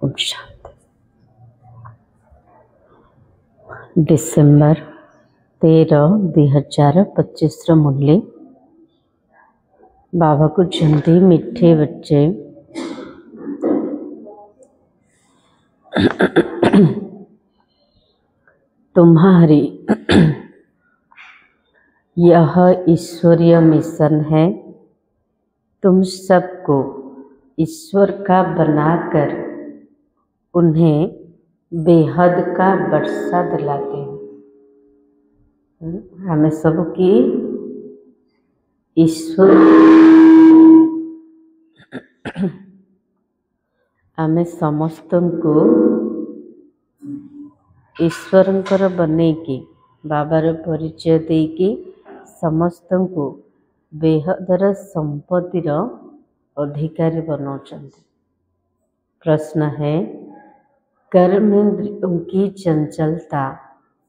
Om Shanti. December 13, 2025 मुरली। बाबा को जल्दी मिठे बच्चे तुम्हारी यह ईश्वरीय मिशन है। तुम सबको ईश्वर का बनाकर उन्हें बेहद का वर्षा दिलाते हैं। हमें सबकी ईश्वर आमे समस्त को ईश्वरंकर बनेकी बाबार परिचय देकी समस्त को बेहदर संपत्तिर अधिकारी बनाउछन्ति। प्रश्न है, कर्मेंद्रियों की चंचलता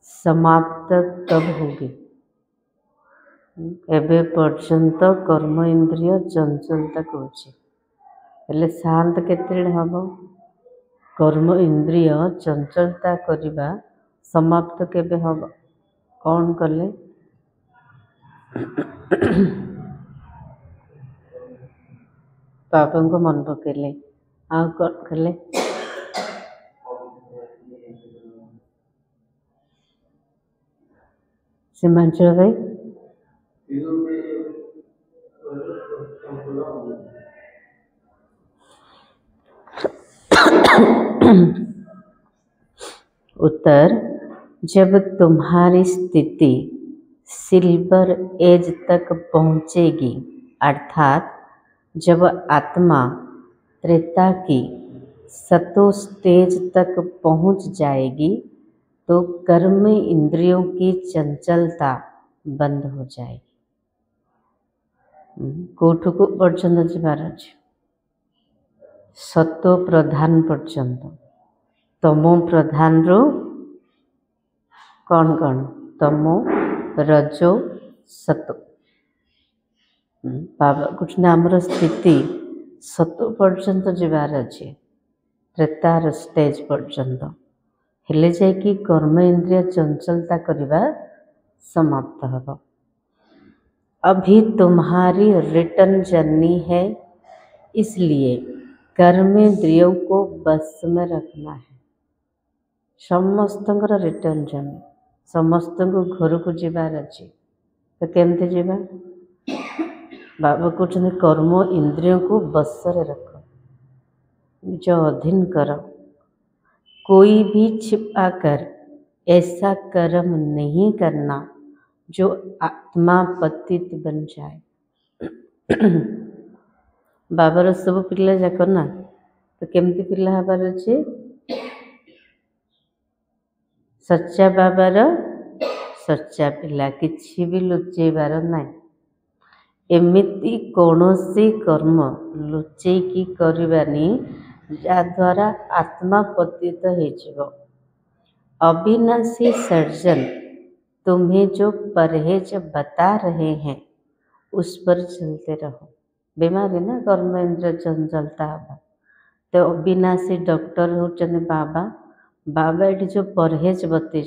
समाप्त कब होगी? एबे पर्यंत कर्म इंद्रिय चंचलता कौची हेले शांत केते हम कर्म इंद्रिय चंचलता करिबा समाप्त केबे हम कौन कले? बाबा को मन पकेले आ कौन कले? सीमांचल भाई उत्तर, जब तुम्हारी स्थिति सिल्वर एज तक पहुंचेगी, अर्थात जब आत्मा त्रेता की सतो स्टेज तक पहुंच जाएगी तो कर्म इंद्रियों की चंचलता बंद हो जाएगी। कोठु को पर्यंत जीवार अछि? सतो प्रधान पर्यंत। तमो प्रधान रो कौन कौन? तमो रजो सतो। बाबा कुछ नामर स्थिति सतो पर्यंत जीवार अछि, त्रेतार स्टेज पर्यंत हेले जाय कि कर्म इंद्रिय चंचलता करिबा समाप्त हब। अभी तुम्हारी रिटर्न जर्नी है, इसलिए कर्मेंद्रियों को बस में रखना है। समस्तंकर रिटर्न जर्नी, समस्त को घर को जीवार अच्छी तो केमते जीवा? बाबा कहते कर्म इंद्रियों को बस रे रख, निज अधीन कर। कोई भी छिपा कर ऐसा कर्म नहीं करना जो आत्मा पतित बन जाए। बाबार सब पिला जाक ना तो केमती पिला हबार अच्छे? सच्चा बाबार सच्चा पिला, किछि भी लुचेबार नाई। एमिति कौनसी कर्म लुचेकी करिबानी जा द्वारा आत्मा पतित हो। अविनाशी सर्जन तुम्हें जो परहेज बता रहे हैं उस पर चलते रहो। बीमारी ना कर्म इंद्रिय चंचलता हवा तो अविनाशी डॉक्टर होचने बाबा। बाबा ये जो परहेज बतई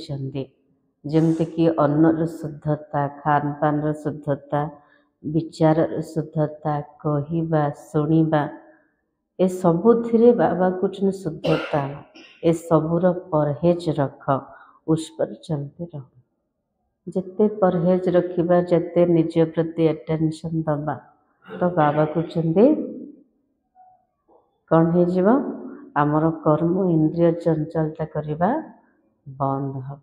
जमती कि अन्नर शुद्धता, खान पान शुद्धता, विचार शुद्धता, कहवा शुणा ए सबुथिरे बाबा कुछ शुद्धता, ए सबूर परहेज रख, उस पर चलते रहो। जिते परहेज रखा, जिते निज प्रति अटेंशन दबा तो बाबा कहते कौन हो आमर कर्म इंद्रिय चंचलता करवा बंद हम।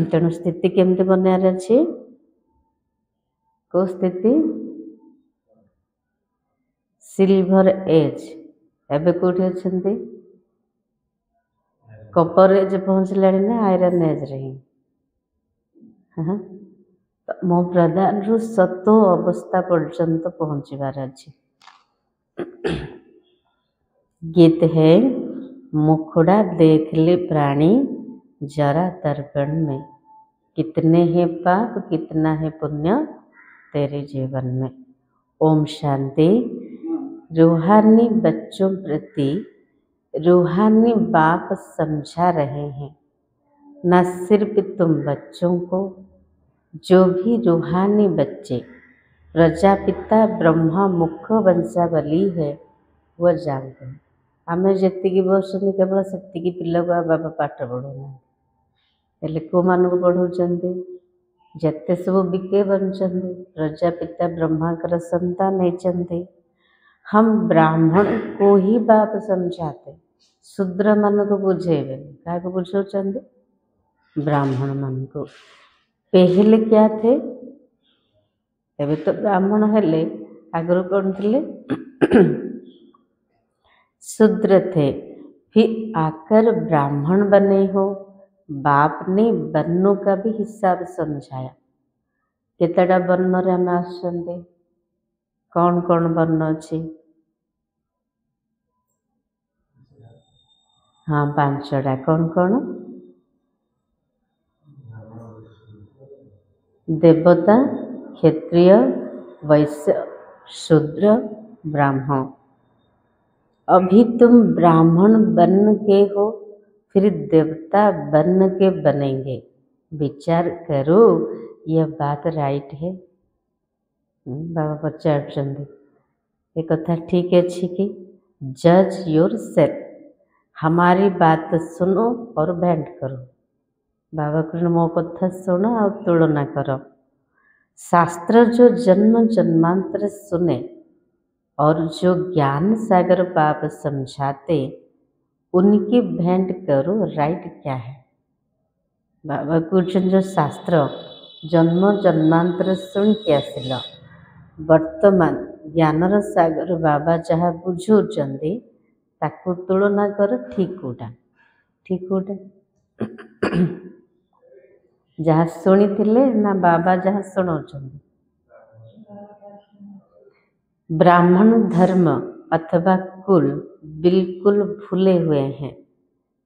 तेणु स्थिति केमती बनार अच्छी? को स्थिति? Silver age. एबे कोठी अछंती? कॉपर एज पहुंचला ना आयरन एज रही? मो प्रधान रु सतो अवस्था पर्यंत पहुंचबार अच्छी। गीत है, मुखड़ा देख ले प्राणी जरा दर्पण में, कितने हैं पाप कितना है पुण्य तेरे जीवन में। ओम शांति। रूहानी बच्चों प्रति रूहानी बाप समझा रहे हैं, न सिर्फ तुम बच्चों को, जो भी रूहानी बच्चे प्रजापिता ब्रह्मा मुख्य वंशावली है वो जानते हैं। आम जी बस केवल से पिला बाबा पाठ पढ़ाना हेल्ले को पढ़ाऊँ जिते सब बिके बनते प्रजापिता ब्रह्माकर संतान होती। हम ब्राह्मण को ही बाप समझाते, शूद्र मान को बुझेबे। क्या बुझाऊँ? ब्राह्मण मान को। पहले क्या थे? एबे तो ब्राह्मण हेले, आगरू कौन थे? शूद्र थे, फिर आकर ब्राह्मण बने हो। बाप ने वर्णों का भी हिसाब समझाया। केतटा वर्ण रे आम आसुछन्ते? कौन कौन वर्ण अच्छी? हाँ, 5टा। कौन कौन? देवता, क्षत्रिय, वैश्य, शूद्र, ब्राह्मण। अभी तुम ब्राह्मण बन के हो, फिर देवता बन के बनेंगे। विचार करो, यह बात राइट है? बाबा पचार ये कथा ठीक अच्छी कि जज योर सेल्फ। हमारी बात सुनो और भेंट करो। बाबा कृष्ण मो कथा सुनो और तुलना करो। शास्त्र जो जन्म जन्मांतर सुने और जो ज्ञान सागर बाप समझाते, उनकी भेंट करो। राइट क्या है? बाबा कहते जो शास्त्र जन्म जन्मांतर शुण के आसिल, वर्तमान ज्ञानर सागर बाबा जहाँ बुझाऊँ ताकू तुलना कर। ठीक कोटा? ठीक कोटा? जहाँ शुणी ना बाबा जहाँ शुणाउछन्ति। ब्राह्मण धर्म अथवा कुल बिल्कुल भूले हुए हैं।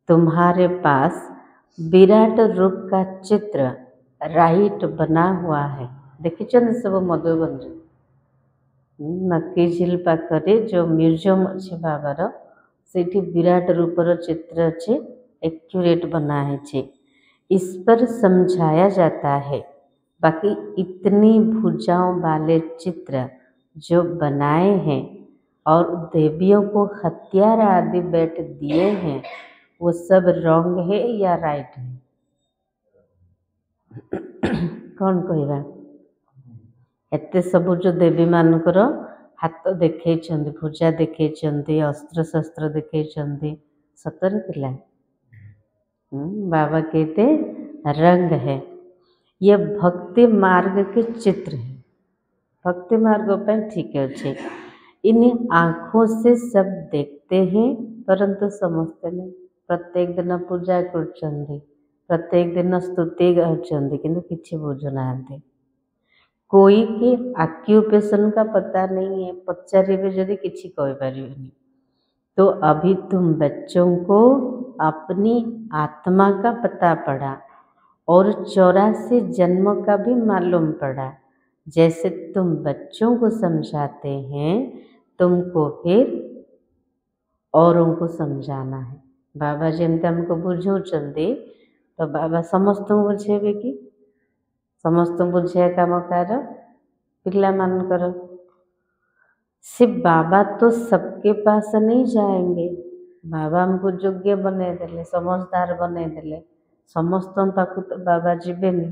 तुम्हारे पास विराट रूप का चित्र राइट बना हुआ है। देखिछन सब मधुबन नक्की झील पाखरे जो म्यूजियम अच्छे बाबार, सेठी विराट रूपर चित्र अच्छे एक्यूरेट बना है। इस पर समझाया जाता है। बाकी इतनी भुजाओं वाले चित्र जो बनाए हैं और देवियों को हथियार आदि बैठ दिए हैं, वो सब रॉन्ग है या राइट है? कौन कहवा? एते सब जो देवी मानकर हाथ देखई, भुजा देखई, अस्त्र शस्त्र देखई, सतरे पिला? बाबा कहते रंग है। ये भक्ति मार्ग के चित्र है। भक्ति मार्ग पर ठीक अच्छे। इन आँखों से सब देखते हैं परंतु समझते नहीं। प्रत्येक दिन पूजा कर, प्रत्येक दिन स्तुति कर, किंतु किसी बुझुना। कोई के ऑक्यूपेशन का पता नहीं है, पचारे जदि किसी कही पारिबेनी। तो अभी तुम बच्चों को अपनी आत्मा का पता पड़ा और 84 जन्म का भी मालूम पड़ा। जैसे तुम बच्चों को समझाते हैं, तुमको फिर औरों को समझाना है। बाबा जमते हमको बुझाऊँ तो बाबा समस्त बुझेबे कि? समस्त बुझे काम कार पिला मानकर। सिर्फ बाबा तो सबके पास नहीं जाएंगे। बाबा हमको योग्य बने देले, समझदार बने देले। समस्त पाखु तो बाबा जीवेनी,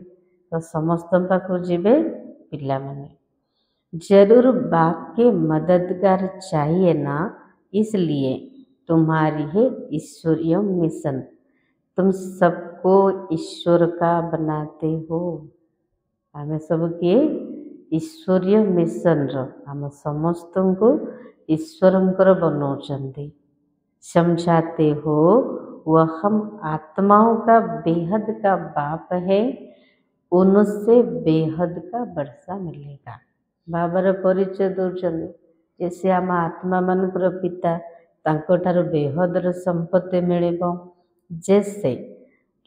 तो समस्त पाखु जीवे पिला माने। जरूर बाप के मददगार चाहिए ना, इसलिए तुम्हारी है ईश्वरीय मिशन। तुम सबको ईश्वर का बनाते हो। आम सबके ईश्वरीय मिशन आम समस्त को ईश्वरंकर बनाउछन्ति। समझाते हो वह हम आत्माओं का बेहद का बाप है, उनसे बेहद का वर्षा मिलेगा। बाबार परिचय दौरान जैसे आम आत्मा मानकर पिता तांकोठार बेहदर संपत्ति मिलेगा। जैसे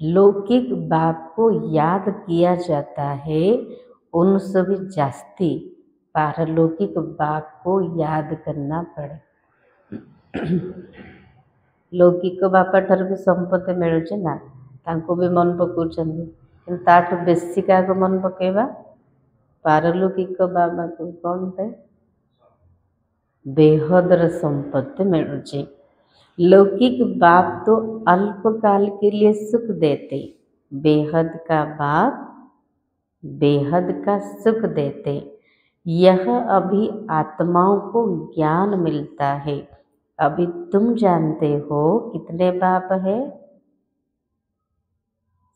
लौकिक बाप को याद किया जाता है, उनसे भी जास्ती पारलौकिक बाप को याद करना पड़े। लौकिक बापा ठार भी संपत्ति मिलूँ ना तांको भी मन पकाउछन्ति किंतु ताठू बेसी क्या मन पकेबा पारलौकिक बाबा को कौन पे बेहदर संपत्ति मिलूँ। लौकिक बाप तो अल्पकाल के लिए सुख देते, बेहद का बाप बेहद का सुख देते। यह अभी आत्माओं को ज्ञान मिलता है। अभी तुम जानते हो कितने बाप है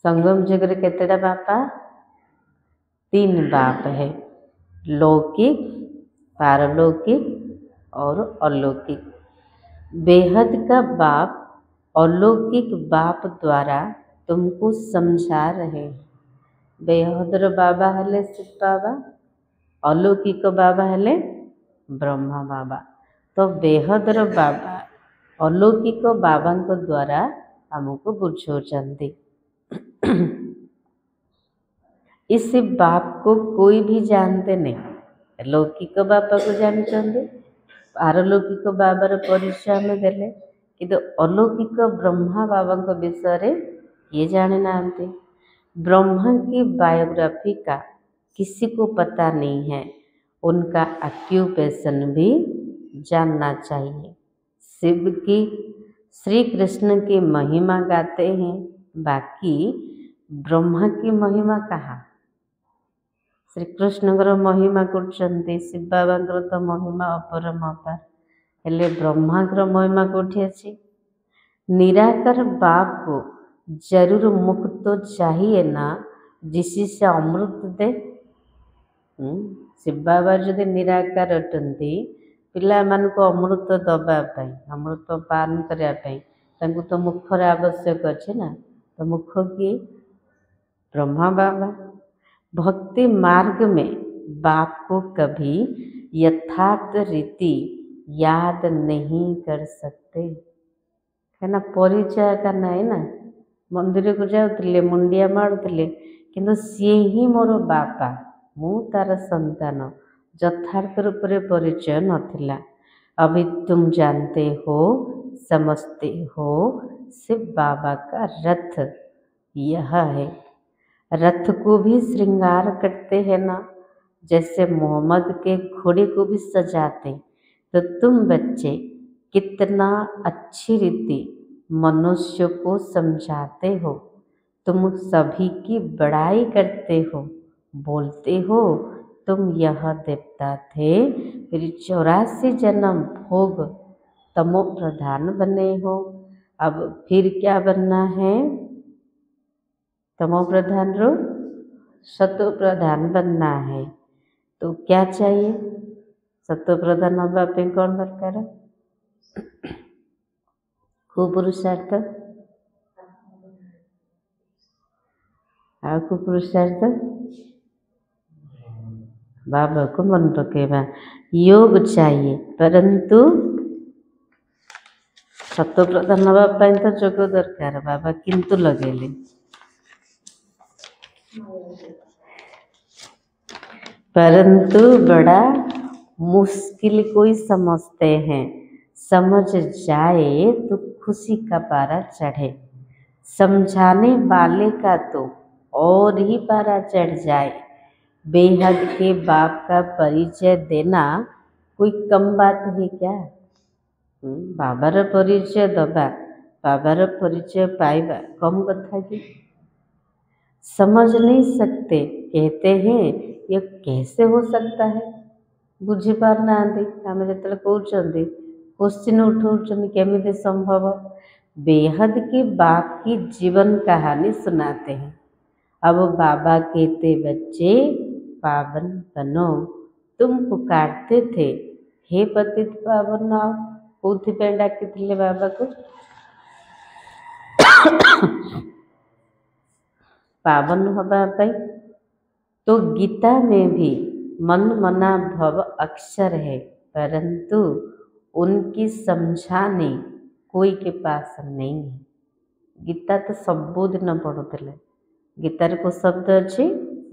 संगम जगह केतेटा बापा 3 बाप है, लौकिक पारलौकिक और अलौकिक। बेहद का बाप अलौकिक बाप द्वारा तुमको समझा रहे हैं। बेहदर बाबा हेले शिव बाबा, अलौकिक बाबा हेले ब्रह्मा बाबा। तो बेहदर बाबा अलौकिक बाबा द्वारा हमको बुझाउछन्ति। इस बाप को कोई भी जानते नहीं। लौकिक बापा को जानते, पारलौकिक बाबार परिचय में देले किंतु अलौकिक ब्रह्मा बाबा विषय ये जाने नाते। ब्रह्मा की बायोग्राफी का किसी को पता नहीं है, उनका ऑक्यूपेशन भी जानना चाहिए। शिव की श्री कृष्ण की महिमा गाते हैं, बाकी ब्रह्मा की महिमा कहाँ। श्री कृष्ण महिमा करछन्ति, शिव बाबा तो महिमा अपरमपार, हेले ब्रह्मा महिमा कोठी अछि। निराकार बाप को जरूर मुख तो चाहिए ना, जिसी से अमृत दे। शिव बाबा जदि निराकार अटंती पिला मान को अमृत दबापाई, अमृत पान करने तो मुखर आवश्यक अच्छे ना। तो मुख किए ब्रह्मा बाबा। भक्ति मार्ग में बाप को कभी यथार्थ रीति याद नहीं कर सकते, है ना। परिचय करना है ना, मंदिर को जाऊले मुंडिया मारुले किंतु सी ही मोर बापा, मु तार संतान, यथार्थ रूप से परिचय नथिला। अभी तुम जानते हो, समझते हो, शिव बाबा का रथ यह है। रथ को भी श्रृंगार करते हैं ना, जैसे मोहम्मद के घोड़े को भी सजाते। तो तुम बच्चे कितना अच्छी रीति मनुष्य को समझाते हो, तुम सभी की बड़ाई करते हो, बोलते हो तुम यह देवता थे, फिर 84 जन्म भोग तमो प्रधान बने हो, अब फिर क्या बनना है, तमो प्रधान रो सतो प्रधान बनना है। तो क्या चाहिए, सतो प्रधान हवा पे कौन दरकार, खूब पुरुषार्थ, आपको पुरुषार्थ बाबा को मन पकेबा योग चाहिए, परंतु सतो प्रधान हवा तो जोग दरकार बाबा किंतु लगेले। परंतु बड़ा मुश्किल कोई समझते हैं, समझ जाए तो खुशी का पारा चढ़े, समझाने वाले का तो और ही पारा चढ़ जाए। बेहद के बाप का परिचय देना कोई कम बात है क्या। बाबार परिचय दबा, बाबार परिचय पाइबा कम कथा की। समझ नहीं सकते, कहते हैं ये कैसे हो सकता है, बुझी पार ना आम जो कहते क्वेश्चन उठाऊँ केमिति संभव। बेहद के बाप की जीवन कहानी सुनाते हैं। अब बाबा कहते बच्चे पावन बनो, तुम पुकारते थे हे पतित पावन आओ, कौथि पे डाकी बाबा को पावन हवा पाई। तो गीता में भी मन मना भव अक्षर है, परंतु उनकी समझाने कोई के पास नहीं है। गीता तो सबुदिन पढ़ुले, गीतार को शब्द अच्छे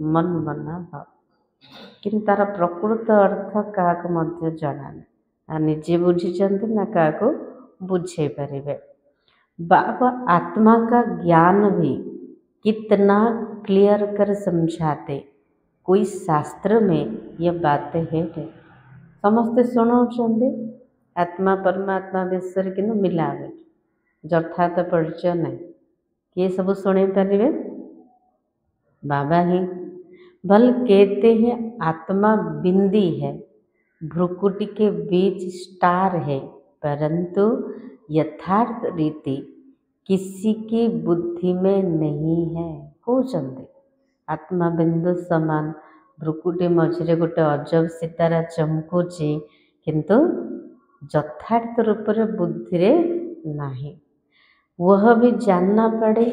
मन मना भाव, कि तार प्रकृत अर्थ क्या जना ना, निजे बुझी ना क्या बुझे पारे। बाबा आत्मा का ज्ञान भी कितना क्लियर कर समझाते। कोई शास्त्र में ये बातें है नहीं, समस्ते शुणाउछन्ति आत्मा परमात्मा विषय कि मिलावे यथार्थ परिचय नहीं। किए सब शुणी पारे? बाबा ही। भल कहते हैं आत्मा बिंदी है, भ्रुकुटी के बीच स्टार है, परंतु यथार्थ रीति किसी की बुद्धि में नहीं है। कहते आत्मा बिंदु समान भ्रुकुटी मझिरे गोटे अजब सितारा चमकुची, किंतु यथार्थ रूप रे बुद्धि रे नहीं। वह भी जानना पड़े।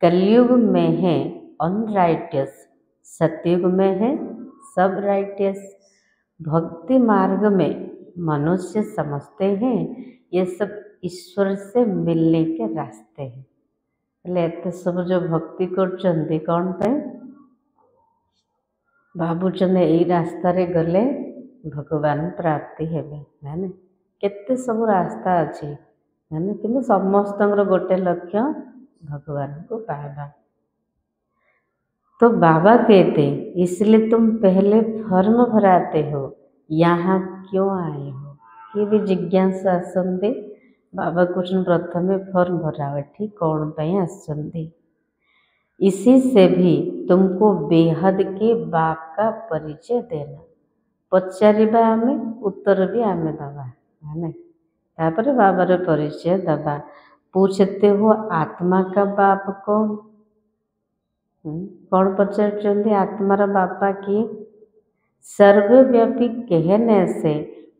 कलयुग में है अनराइटियस, सतयुग में है सब राइटियस। भक्ति मार्ग में मनुष्य समझते हैं ये सब ईश्वर से मिलने के रास्ते हैं। एत सब जो भक्ति कर कौन पे भावुन यही रास्तार गले भगवान प्राप्ति हेबे है। केते सब रास्ता अच्छी है, कि समस्त गोटे लक्ष्य भगवान को पाइबा। तो बाबा कहते इसलिए तुम पहले फॉर्म भराते हो, यहाँ क्यों आए हो? ये भी जिज्ञासा आसंदे। बाबा कुछ प्रथमे फॉर्म भरावे ठीक कौन पे आसंदे। इसी से भी तुमको बेहद के बाप का परिचय देना। पचारिबा आमे उत्तर भी आमे दबा है ना। तापर बाबार परिचय दबा। पूछते हो आत्मा का बाप कौन? कौन पचार आत्मार बापा किए? सर्वव्यापी कहने से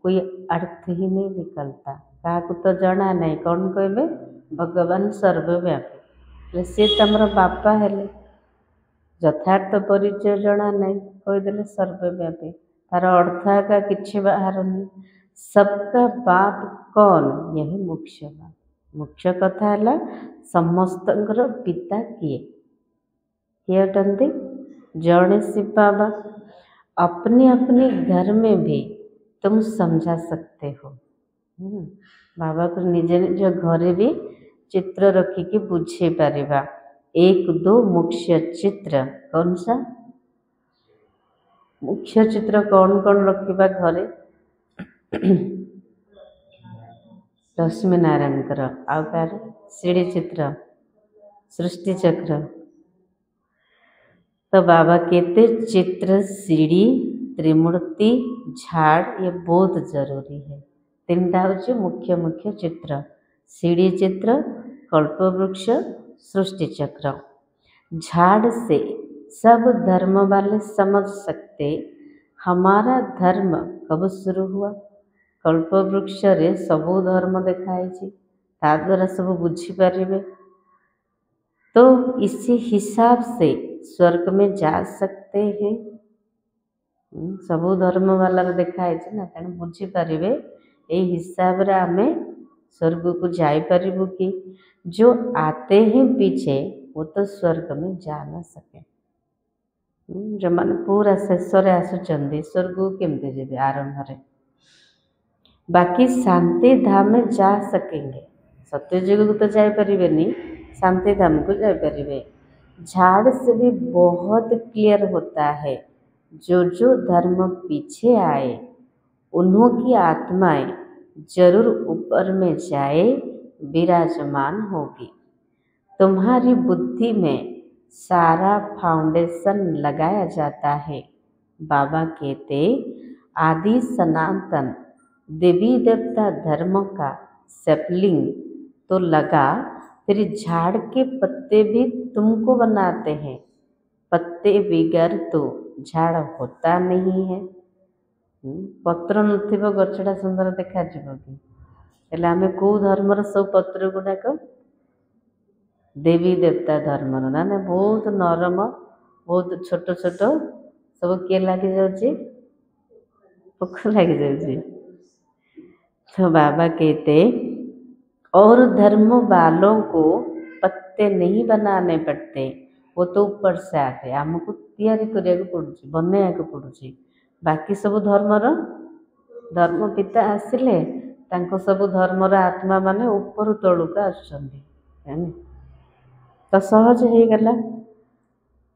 कोई अर्थ ही नहीं निकलता। क्या तो जना नहीं, कौन कहे? भगवान सर्वव्यापी, सी तमर बापा हेले। यथार्थ परिचय जना नहीं, कहीदे सर्वव्यापी, तार अर्थ आका किसी बाहर नहीं। सबका बाप कौन? यही मुख्य बात। मुख्य कथा है समस्त पिता किए? किए अटंती? जड़े शिव बाबा। अपने अपने घर में भी तुम समझा सकते हो। बाबा को निजे निज घरे भी चित्र रखिकी बुझे पारिबा। एक दो मुख्य चित्र कौन सा? मुख्य चित्र कौन कौन रखिबा घरे? लक्ष्मी नारायण आउ कार सीढ़ी चित्र, सृष्टि चक्र। तो बाबा कहते चित्र, सीढ़ी, त्रिमूर्ति, झाड़ ये बहुत जरूरी है। तीनटा हूँ मुख्य मुख्य चित्र। सीढ़ी चित्र, कल्पवृक्ष, सृष्टि चक्र। झाड़ से सब धर्म वाले समझ सकते हमारा धर्म कब शुरू हुआ। कल्पवृक्ष रे सबू धर्म देखाई ता द्वारा सब बुझीपारे। तो इसी हिसाब से स्वर्ग में जा सकते हैं। सबू धर्म वाला देखाई ना, तेणु बुझीपारे यही हिसाब रे आमे स्वर्ग को जाइपारू कि जो आते हैं पीछे वो तो स्वर्ग में जा न सके। जो मैंने पूरा शेष आसुचंदी स्वर्ग को केमती जी आरंभ रे, बाकी शांति धाम में जा सकेंगे। सत्ययुग को तो जाइपारे, शांति धाम को जाइपारे। झाड़ से भी बहुत क्लियर होता है जो जो धर्म पीछे आए उन्हों की आत्माएं जरूर ऊपर में जाए विराजमान होगी। तुम्हारी बुद्धि में सारा फाउंडेशन लगाया जाता है। बाबा कहते आदि सनातन देवी देवता धर्म का सैपलिंग तो लगा, फिर झाड़ के पत्ते भी तुमको बनाते हैं। पत्ते बिगर तो झाड़ होता नहीं है। पत्र नथिबो गछटा सुंदर देखा जिवो कि? हेले आमे को धर्मर सब पत्र गुड़ाक देवी देवता धर्मर ना ना बहुत नरम, बहुत छोट छोट सब किए लगी जाउची, पोक लगी जाउची। तो बाबा कहते और धर्म वालों को पत्ते नहीं बनाने पड़ते, वो तो ऊपर से आते। आमको तैयारी करिया पड़ुची, बनैया पड़ुची। बाकी सब धर्मर धर्म पिता आसिले तांको सब धर्मर आत्मा माने ऊपर तलुक आसुचंदी तो सहज हो गला।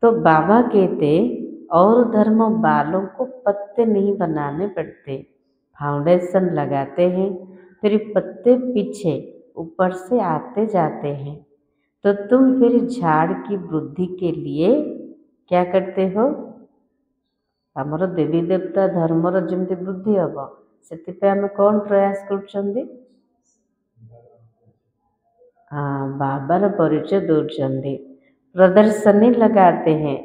तो बाबा कहते और धर्म वालों को पत्ते नहीं बनाने पड़ते, फाउंडेशन लगाते हैं, फिर पत्ते पीछे ऊपर से आते जाते हैं। तो तुम फिर झाड़ की वृद्धि के लिए क्या करते हो? आमर देवी देवता धर्मर जमी वृद्धि हम से आम कौन प्रयास कर बाबार परिचय दौरान प्रदर्शनी लगाते हैं,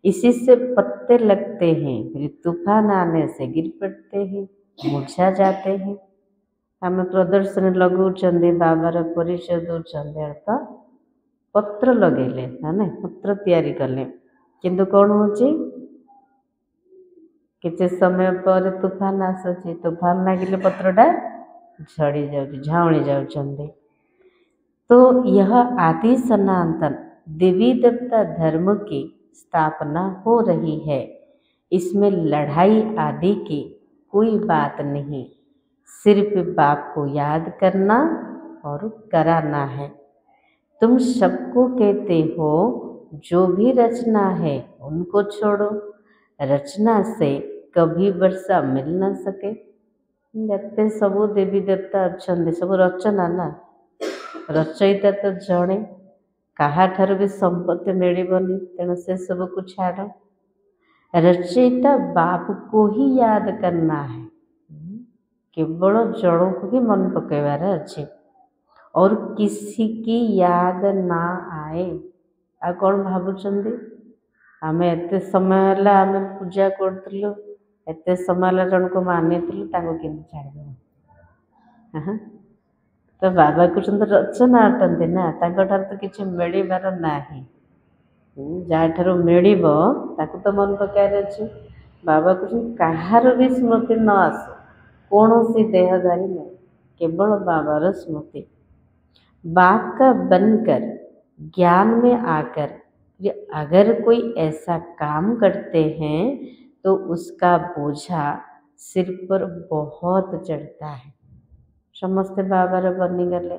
इसी से पत्ते लगते हैं, फिर तूफान आने से गिर पड़ते हैं, मुरझा जाते हैं। आम प्रदर्शनी लगौं बाबार परिचय दौरान अर्थ पत्र लगेले है ना, पत्र तैयारी कले किंतु कौन हो किसी समय पर तूफान आसुची, तूफान लगिले पत्रटा झड़ी जाऊँ झाउणी जाऊँ। तो यह आदि सनातन देवी देवता धर्म की स्थापना हो रही है, इसमें लड़ाई आदि की कोई बात नहीं, सिर्फ बाप को याद करना और कराना है। तुम सबको कहते हो जो भी रचना है उनको छोड़ो, रचना से कभी वर्षा मिल न सके। जते सबू देवी देवता अच्छा सब रचना ना, रचयिता तो जड़े क्या भी संपत्ति मिलबनी, तेणु से सब को छाड़। रचयिता बाप को ही याद करना है, केवल जड़ों को ही मन पकेबार अच्छे और किसी की याद ना आए। आ कौन भावुंट आम एत समय आम पूजा करूँ, एत समय जन को मानी कि छाड़। तो बाबा कहते रचना अटंती ना, तो किसी मिलबार ना, जहाँ मिल तो मन पकार अच्छे। बाबा कहते कहार भी स्मृति न आसो, कौन सी देहधारी नहीं, केवल बाबार स्मृति। बाप का बनकर ज्ञान में आकर अगर कोई ऐसा काम करते हैं तो उसका बोझा सिर पर बहुत चढ़ता है। समस्ते बाबार बनीगले,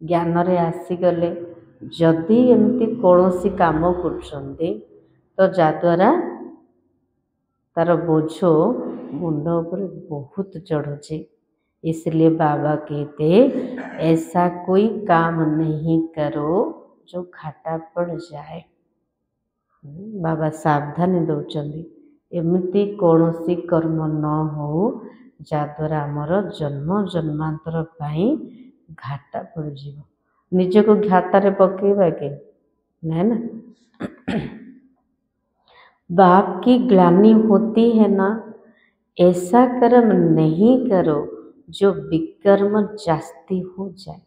ज्ञान रे आसीगले, जदि एमती कौन सी काम कर तो जद्वारा तार बोझ मुंड पर बहुत चढ़ुचे। इसलिए बाबा कहते ऐसा कोई काम नहीं करो जो घाटा पड़ जाए। बाबा सावधानी दौरान एमती कौन सी कर्म न हो जद्वारा आमर जन्म जन्मांतर पाई घाटा पड़ जाए। निज को घाटारे पकेबा के नहीं ना। बाप की ग्लानि होती है ना, ऐसा कर्म नहीं करो जो विकर्म जास्ती हो जाए।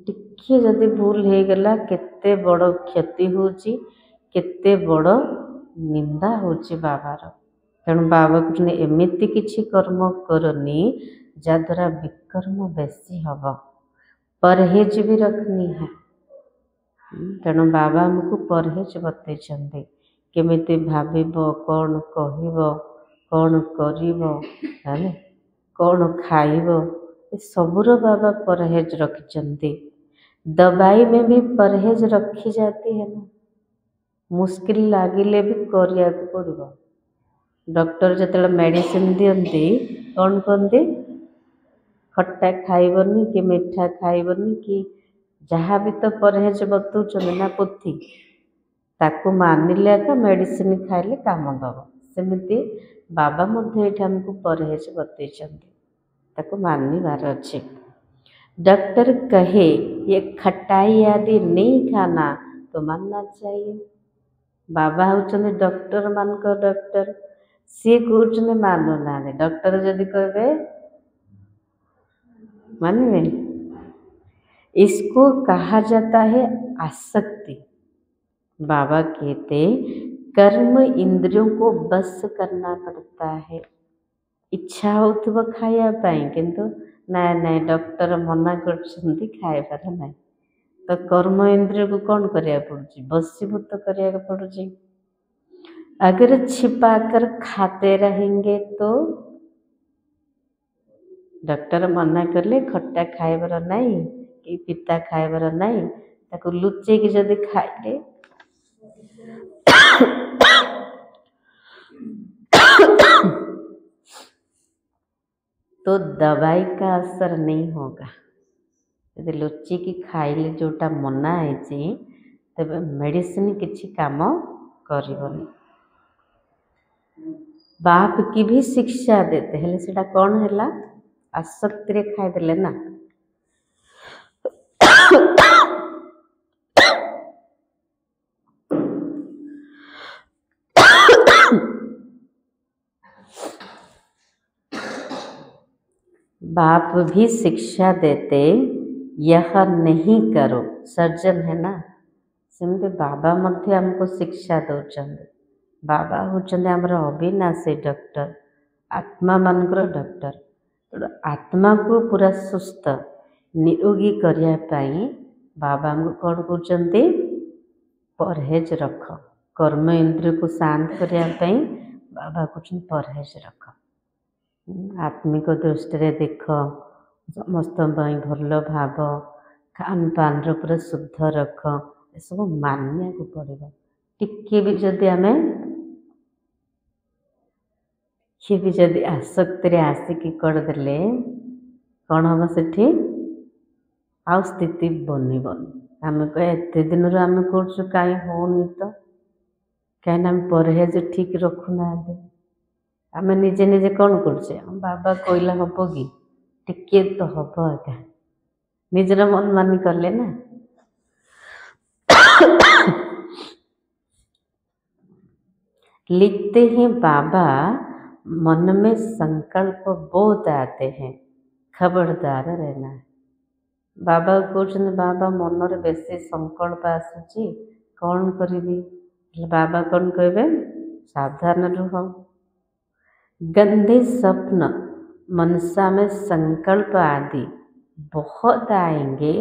टिके जदि भूल हो गला केते बड़ क्षति होची, केते बड़ निंदा होची बाबार। तेणु बाबा कहते एमती किछि कर्म करनी जद्वारा विकर्म बेसी हब, परहेज भी रखनी है। तेणु बाबा हमको परहेज बतैछन्ते केमिति भाविब, कौन कहिब, कौन करिब, कौन खाइब, सबूर बाबा परहेज रखिछन्ते। दवाई में भी परहेज रखी जाती है ना, मुश्किल लगिले भी करिया को पड़िबो। डॉक्टर जिते मेडिसिन दियंती कौन कहते खट्टा खाइबनी कि मीठा खाइबनी कि जहाँ भी तो परहेज बतौछन्ते ना पोथी, ताकू मानिले का मेडिसिन खाइले काम दब। सेमिति बाबा मध्य ये हमको परहेज बतैछन्ते, ताकू मानिबार अच्छे। डॉक्टर कहे ये खटाई आदि नहीं खाना तो मानना चाहिए। बाबा होचंदे डॉक्टर मानक डॉक्टर, सी कहते मानु ना, डॉक्टर जदि कहे मानवे। इसको कहा जाता है आसक्ति। बाबा कहते कर्म इंद्रियों को बस करना पड़ता है। इच्छा होथबो खाया पाई किंतु नाय नाय डॉक्टर मना करछन्ती खाइबार नाय, तो कर्म इंद्रिय को कौन करिया पड़ुची, बसीभूत करिया पड़ुची। अगर छिपा कर खाते रहेंगे तो डॉक्टर मना कले खट्टा खाइबार नहीं कि पिता खाइबार नहीं, ताको लुचेकी जदि खाइले तो दवाई का असर नहीं होगा। यदि लुचिकी खाइले जोटा मना है तेबे मेडिसिन किछि काम करिबनी। बाप की भी शिक्षा देते हेले सेटा कौन हैला आसक्ति रे खाइदेले ना। बाप भी शिक्षा देते यह नहीं करो, सर्जन है ना, सेमती बाबा मध्य हमको शिक्षा दौरान। बाबा होचंदे हमर अविनाशी डॉक्टर, आत्मा मानकर डॉक्टर। तो आत्मा को पूरा सुस्थ निरोगी करिया पाई बाबा को कौन कहते परहेज रख, कर्म इंद्रिय को शांत करिया पाई बाबा कहते परहेज रख। आत्मिक दृष्टि देख, समस्त भल भाव, खान पान पूरा शुद्ध रख, ये सब मानिया को पड़ेगा। टिके भी जदि आम किए भी जदि आसक्ति आसिकी करदे कौन हम सेठी आउ स्थिति बनबनी। आम कह एत दिन आम कर कहीं होनी तो कहीं आम परहेज ठीक रखुना। आम निजे निजे कौन कर बाबा कहला हम कि टिके तो हम एका निजर मन मानी कले ना। लिखते हैं बाबा मन में संकल्प बहुत आते हैं, खबरदार रहना है। बाबा कहते बाबा मन रे बेसी संकल्प आसूची कौन करी। बाबा कौन कहे सावधान रुह। गंदे स्वप्न मनसा में संकल्प आदि बहुत आएंगे,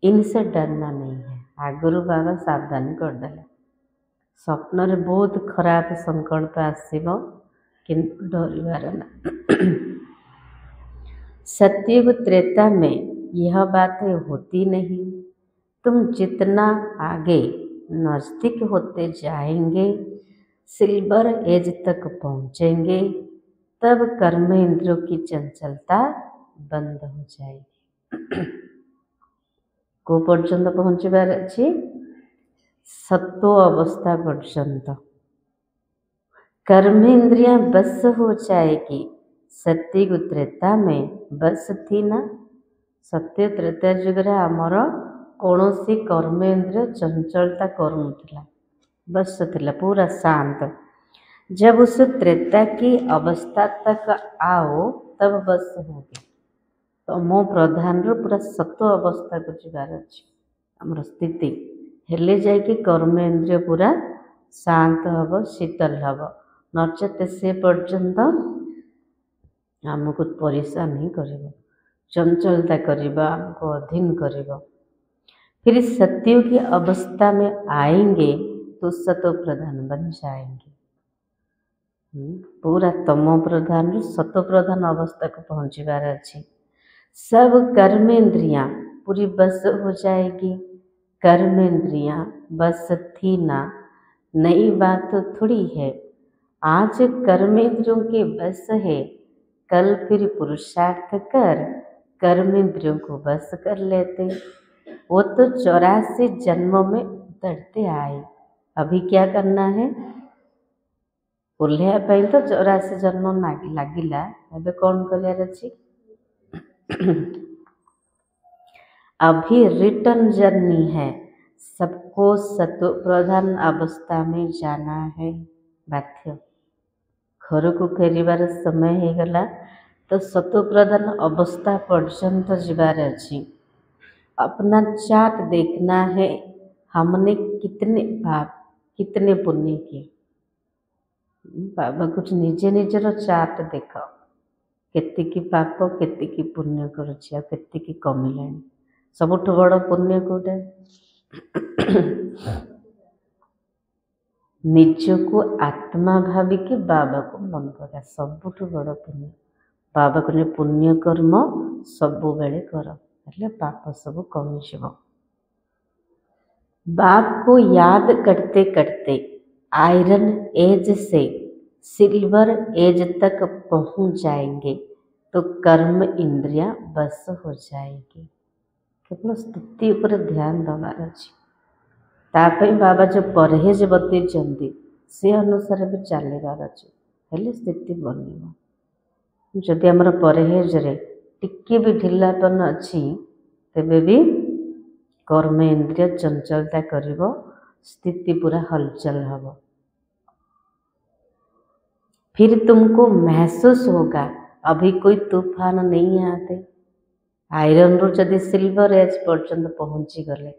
इनसे डरना नहीं है। आगुरु बाबा सावधान कर देले स्वप्न रे बहुत खराब संकल्प आसीबो किंतु डरिबार ना। सतयुग त्रेता में यह बातें होती नहीं। तुम जितना आगे नजदीक होते जाएंगे, सिल्वर एज तक पहुँचेंगे, तब कर्म इंद्रियों की चंचलता बंद हो जाएगी। को पर्यंत पहुँचबार अच्छी सत्व अवस्था पर्यंत कर्मेंद्रियां बस हो जाएगी। सत्युग त्रेता में बस थी ना। सत्य त्रेता युग आमर कौन सी कर्मेंद्रिय चंचलता करूला, बस थिला पूरा शांत। जब उस त्रेता की अवस्था तक आओ तब बस होगी। तमो प्रधान पूरा सत्व अवस्था को जीवार अच्छी आमर स्थिति हेले जाइए कर्मेंद्रिय पूरा शांत हम, शीतल हम, नचेत से पर्यंत आमको परेशान ही कर चंचलता करवा आमको अधीन कर। फिर सत्य की अवस्था में आएंगे तो सत्व प्रधान बन जाएंगे। पूरा तमो प्रधान सत्व प्रधान अवस्था को पहुँचबार अच्छी। सब कर्मेंद्रियां पूरी बस हो जाएगी। कर्मेंद्रियां बस थी ना, नई बात तो थोड़ी है। आज कर्मेंद्रियों के बस है, कल फिर पुरुषार्थ कर कर्मेंद्रियों को बस कर लेते। वो तो 84 जन्मों में उतरते आए। अभी क्या करना है ओह्लैया पाई तो 84 जन्म लगिला। अबे कौन कर अभी रिटर्न जर्नी है। सबको सत्व प्रधान अवस्था में जाना है। बाध्य घर को फेरिबार समय हो गला तो सत्व प्रधान अवस्था पर्यंत जीवार अच्छी। अपना चार्ट देखना है, हमने कितने पाप कितने पुण्य किए। बाबा कुछ निजे निजर चार्ट देख, केतिकी पाप केतिकी पुण्य करुछि, केतिकी कमिलानी। सबुठ बड़ पुण्य कोटा निज को आत्मा भाविकी बाबा को मन पका, सबुठ बड़ पुण्य। बाबा कहले पुण्य कर्म सबु बेले कर हेले पाप सब कमिଯିବ। बाप को याद करते करते आयरन एज से सिल्वर एज तक पहुंच जाएंगे तो कर्म इंद्रिया बस हो जाएगी। केवल स्थिति उपर ध्यान दबार अच्छी तापई बाबा जो परहेज बतईचंदी से अनुसार भी चलबार अच्छे हेले स्थिति बन जदि आमर परहेज रे टिके भी ढिलापन अच्छी तेबे भी कर्म इंद्रिय चंचलता करिवो स्थिति पूरा हलचल हब। फिर तुमको महसूस होगा अभी कोई तूफान नहीं आते। आयरन रु जदि सिल्वर एज पर्यंत पहुँची गले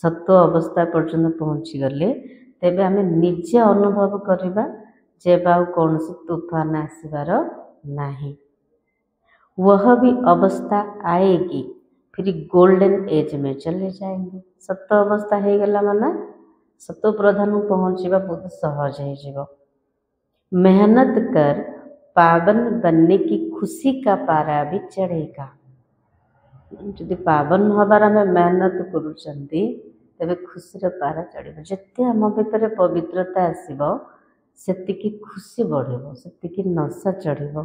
सत्व अवस्था पर्यंत पहुँची गले तेबे आमे निजे अनुभव करिबा जे बाउ कौन से तूफान आसबार नहीं। वह भी अवस्था आएगी फिर गोल्डन एज में चले जाएंगे। सत्व अवस्था हो गला माना सत्व प्रधान पहुँचवा बहुत सहज हो। मेहनत कर पावन बनने की खुशी का पारा भी चढ़ेगा। जदि पावन हबार आम मेहनत करुचंती तेबे खुशीर पारा चढ़ जिते आम भीतर पवित्रता आसब सेतिकी खुशी बढ़िबो सेतिकी नशा चढ़िबो।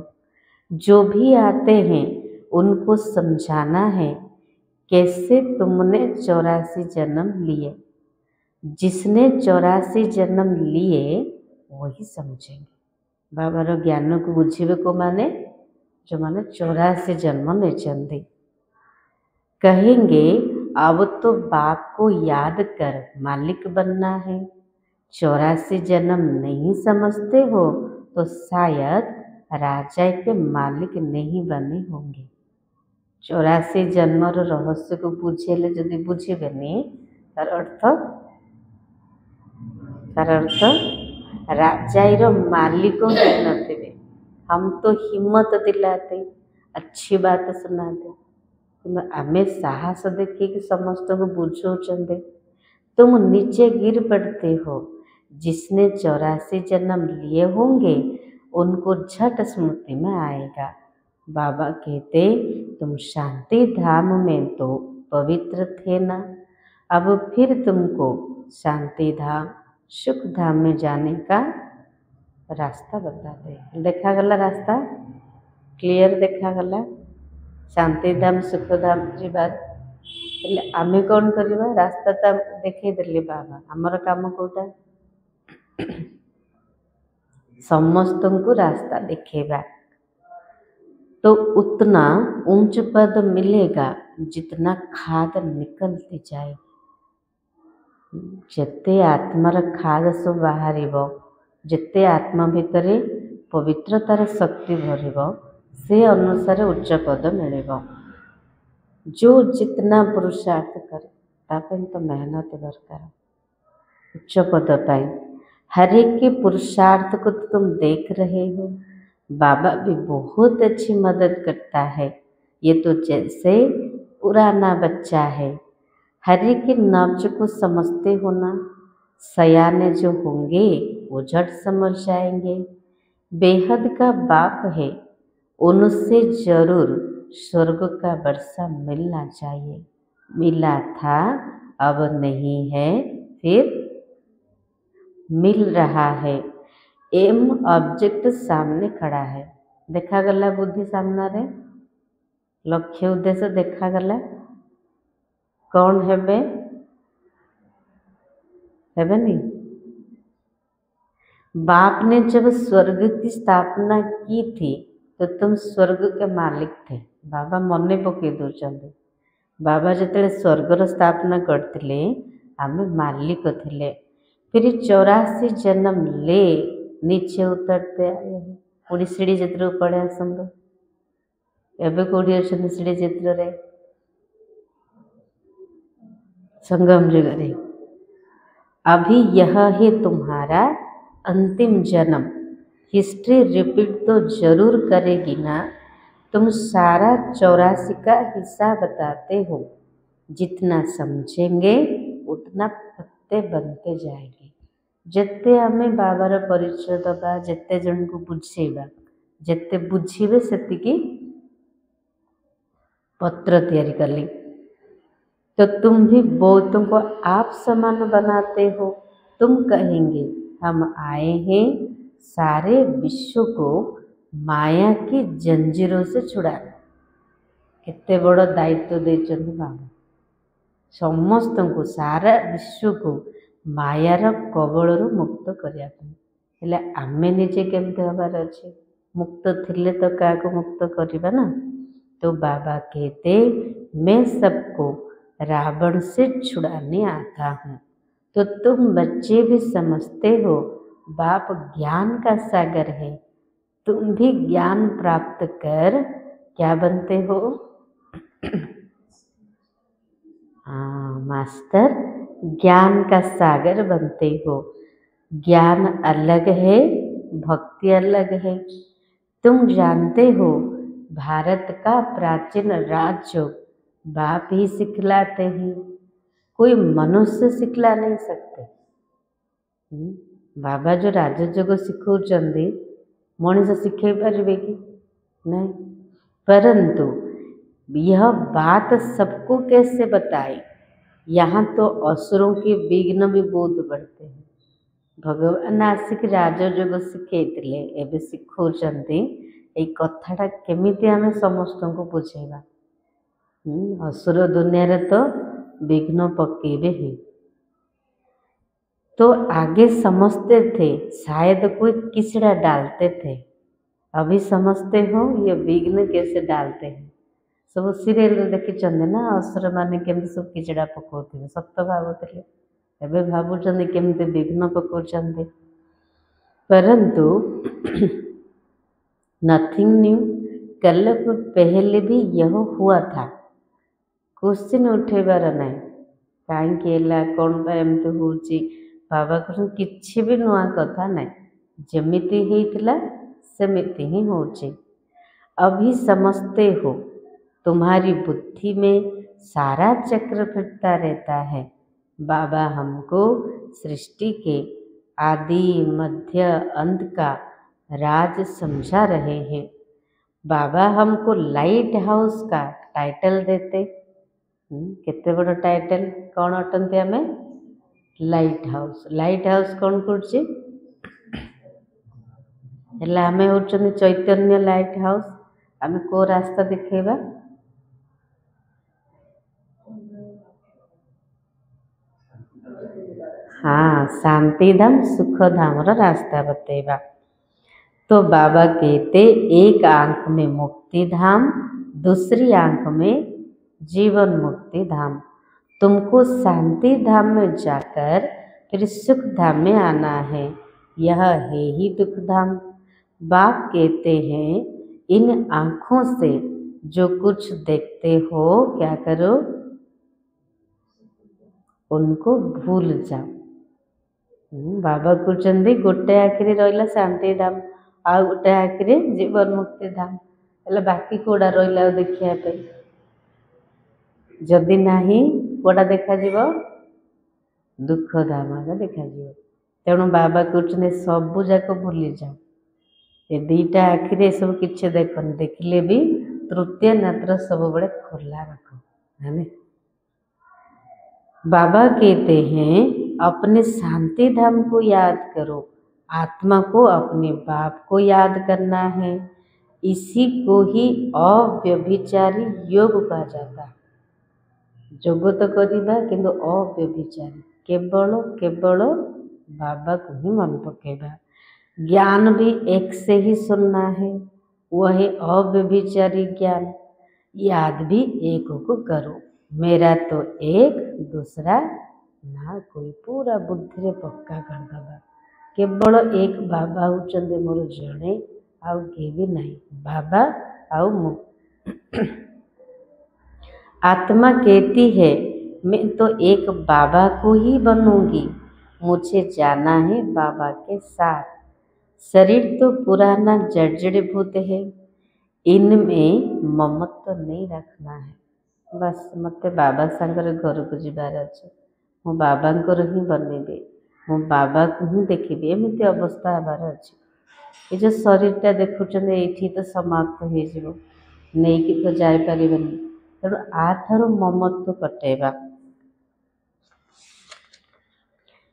जो भी आते हैं उनको समझाना है कैसे तुमने 84 जन्म लिए। जिसने 84 जन्म लिए वही समझेंगे। बाबार ज्ञान को बुझे को माने जो माने 84 जन्म नहीं कहेंगे अब तो बाप को याद कर मालिक बनना है। 84 जन्म नहीं समझते हो तो शायद राजा के मालिक नहीं बने होंगे। 84 जन्मर रहस्य को बुझेले जदि बुझेबेनी तार अर्थ राजाईर मालिक नथिबे। हम तो हिम्मत दिलाते अच्छी बात सुनाते आमे साहस देखिए समस्त को बुझाउचंदे तुम नीचे गिर पड़ते हो। जिसने 84 जन्म लिए होंगे उनको झट स्मृति में आएगा। बाबा कहते तुम शांति धाम में तो पवित्र थे ना, अब फिर तुमको शांति धाम सुख धाम में जाने का रास्ता बताते। देखा गला रास्ता क्लियर देखा गला शांति धाम सुख धाम जीवार आमे कौन करवा रास्ता तो देखे देले बाबा आमर काम कोटा समस्त को रास्ता दिखेगा तो उतना ऊंच पद मिलेगा जितना खाद निकलती जाए। जिते आत्मार खाद सब बाहर जिते आत्मा भितर पवित्रतार शक्ति भर से अनुसार उच्च पद मिले। जो जितना पुरुषार्थ करे तापन तो मेहनत दरकार उच्च पद पाई। हर एक के पुरुषार्थ को तो तुम देख रहे हो। बाबा भी बहुत अच्छी मदद करता है। ये तो जैसे पुराना बच्चा है हर एक के नब्ज को समझते हो ना। सयाने जो होंगे वो झट समझ जाएंगे। बेहद का बाप है उनसे जरूर स्वर्ग का वर्षा मिलना चाहिए। मिला था अब नहीं है फिर मिल रहा है। एम ऑब्जेक्ट सामने खड़ा है देखा गला बुद्धि सामना रे लक्ष्य उद्देश्य देखा गला कौन हेबे नहीं। बाप ने जब स्वर्ग की स्थापना की थी तो तुम स्वर्ग के मालिक थे। बाबा मन पकई दौरान बाबा जिते स्वर्गर स्थापना करते आमे मालिक थे। फिर 84 जन्म ले नीचे उतरते आए पूरी सीढ़ी चित्र पड़े आसंद एवं कौटी अच्छा सीढ़ी चित्र रे संगम जगह। अभी यह है तुम्हारा अंतिम जन्म। हिस्ट्री रिपीट तो जरूर करेगी ना। तुम सारा 84 का हिस्सा बताते हो। जितना समझेंगे उतना पत्ते बनते जाएंगे। जिते आमे बाबार परिचय दबा जिते जन को बुझेबा जिते बुझीबे सेतिकी पत्र तैयारी कली। तो तुम भी बहुतों को आप समान बनाते हो। तुम कहेंगे हम आए हैं सारे विश्व को माया की जंजीरों से छुड़ाने। केते बड़ दायित्व देचंदी बाबा समस्त को सारा विश्व को मायार कबलरू मुक्त करने। हेले आमे निजे केमते हबार अच्छे मुक्त थिले तो क्या मुक्त करवा ना। तो बाबा कहते मैं सबको रावण से छुड़ाने आता हूँ। तो तुम बच्चे भी समझते हो बाप ज्ञान का सागर है। तुम भी ज्ञान प्राप्त कर क्या बनते हो? हाँ मास्टर, ज्ञान का सागर बनते हो। ज्ञान अलग है, भक्ति अलग है। तुम जानते हो भारत का प्राचीन राजयोग बाप ही सिखलाते हैं, कोई मनुष्य सिखला नहीं सकते। बाबा जो राजयोग सिखौचंदी मनुष्य शिखे पारे कि नहीं? परंतु यह बात सबको कैसे बताए? यहाँ तो असुरों के विघ्न भी बहुत बढ़ते हैं। भगवान आसिक राजयोग शिखेइतिले एबे शिखौचंदी ए कथाटा केमिति आमे समस्तको बुझेबा। असुर दुनिया रे तो विघ्न पकेबे ही। तो आगे समझते थे शायद कोई किचड़ा डालते थे, अभी समझते हो ये विघ्न कैसे डालते हैं। सब सीरियल देखी ना असुर माने केमती सब किचड़ा पकाउथिबे सत्य भावुथिले एबे भावुचंदी केमती विघ्न पकाउचंदी। परंतु नथिंग न्यू, कल पहले भी यह हुआ था। क्वेश्चन उठेबार नहीं कहीं कौन एमती होची। बाबा कहते किछि भी नुआ कथा नहीं, जमिति होइतिला सेमिति ही होची। अभी समझते हो तुम्हारी बुद्धि में सारा चक्र फिरता रहता है। बाबा हमको सृष्टि के आदि मध्य अंत का राज समझा रहे हैं। बाबा हमको लाइट हाउस का टाइटल देते। केते बड़ टाइटल कौन अटंती आमे? Light house. लाइट हाउस कौन करछि? हेला आमे होचनी चैतन्य लाइट हाउस। आमे को रास्ता दिखेबा? हाँ, शांति धाम सुख धाम रा रास्ता बतेबा। तो बाबा कहते एक आंख में मुक्ति धाम, दूसरी आंख में जीवन मुक्ति धाम। तुमको शांति धाम में जाकर फिर सुख धाम में आना है, यह है ही दुख धाम। बाप कहते हैं इन आँखों से जो कुछ देखते हो क्या करो? उनको भूल जाओ। बाबा कहते गोटे आखिरी रहा शांति धाम आ गोटे आखिरी जीवन मुक्ति धाम, हेल्ले बाकी कौड़ा रहा देखा जदि नहीं कौड़ा देखा दुख धाम देखा। तेणु बाबा कहते सबू जाक भूली जाओ, ये दीटा आखिरी सब किसी देखनी, देखिले भी तृतीय नेत्र सब बड़े खोला रख है। बाबा कहते हैं अपने शांति धाम को याद करो, आत्मा को अपने बाप को याद करना है। इसी को ही अव्यभिचारी योग कहा जाता है। जोग तो करवा किंतु अव्यभिचारी, केवल केवल बाबा को ही मन पकेबा। ज्ञान भी एक से ही सुनना है, वह है अव्यभिचारी ज्ञान। याद भी एक को करो, मेरा तो एक दूसरा ना कोई, पूरा बुद्धि रे पक्का कर दबा। केवल एक बाबा होचंदे मोर जड़े, आउ के भी नहीं। बाबा आउ मुक्त। आत्मा कहती है मैं तो एक बाबा को ही बनूंगी, मुझे जाना है बाबा के साथ। शरीर तो पुराना जर्जरीभूत है, इनमें ममत्व नहीं रखना है। बस मत बाबा सांगर घर को जीवार अच्छे, मो बाबा ही बनबी, मो बाबा को ही देखी, एमती अवस्था हबार अच्छे। ये जो शरीरटा देखुं ये तो समाप्त हो नहीं कि तो जापर। तेणु आठारु ममत्व कटेवा।